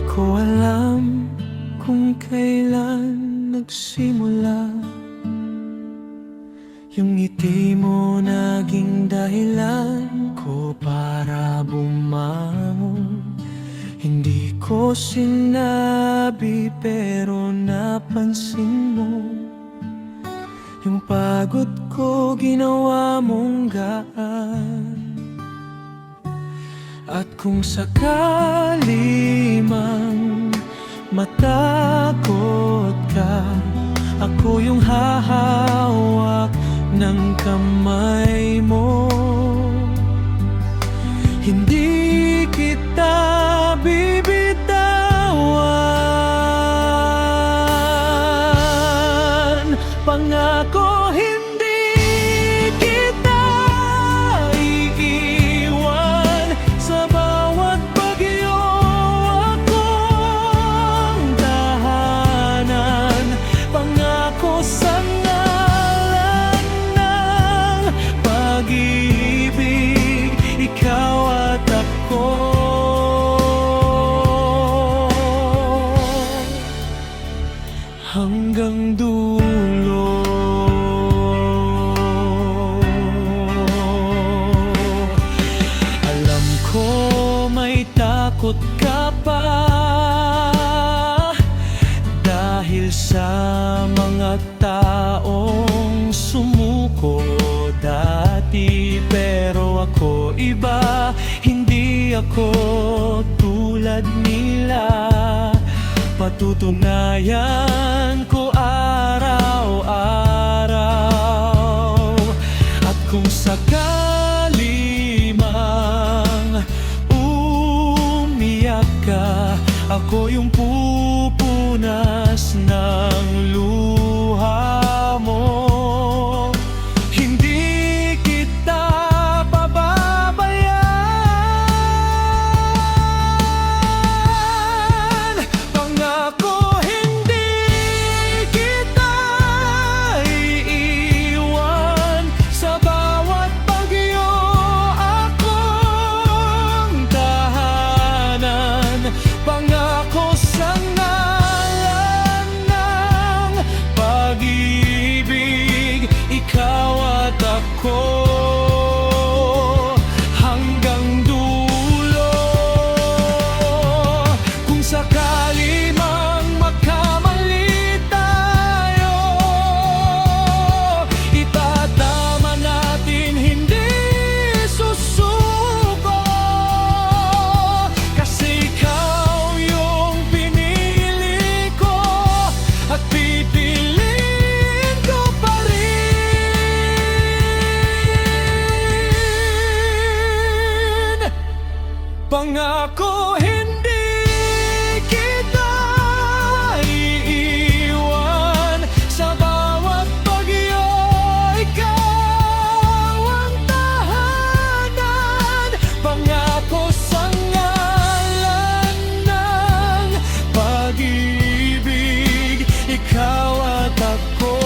ko alam kung kailan nagsimula. Yung ngiti mo naging dahilan ko para bumangon. Hindi ko sinabi pero napansin mo. Yung pagod ko ginawa mong gaan. At kung sakali mang matakot ka, ako yung hahawak ng kamay mo. Hindi kita bibitawan. Pangako hindi kita iiwan. Sa bawat bagyo akong tahanan. Pangako sa ngalan ng pag-ibig, ikaw at ako. Hanggang dulo. Alam ko may takot ka pa dahil sa mga taong sumuko dati. Pero ako iba, hindi ako tulad nila. Patutunayan ko araw-araw. At kung sakali mang umiyak ka, ako yung pupunas ng luha mo. Hindi kita pababayaan. Pangako hindi kita iiwan. Sa bawat bagyo akong tahanan. Pangako sa ngalan ng pag-ibig, ikaw at ako. Hanggang dulo. Kung sakali mang magkamali tayo, itatama natin, hindi susuko. Kasi ikaw yung pinili ko at pipiliin ko pa rin. Pangako hindi kita iiwan. Sa bawat bagyo ikaw ang tahanan. Pangako sa ngalan ng pag-ibig, ikaw at ako.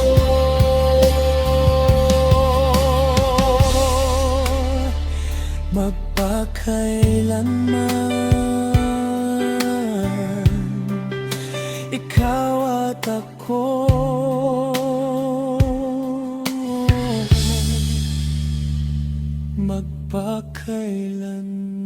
Magpakailanman, ikaw at ako. Magpakailanman.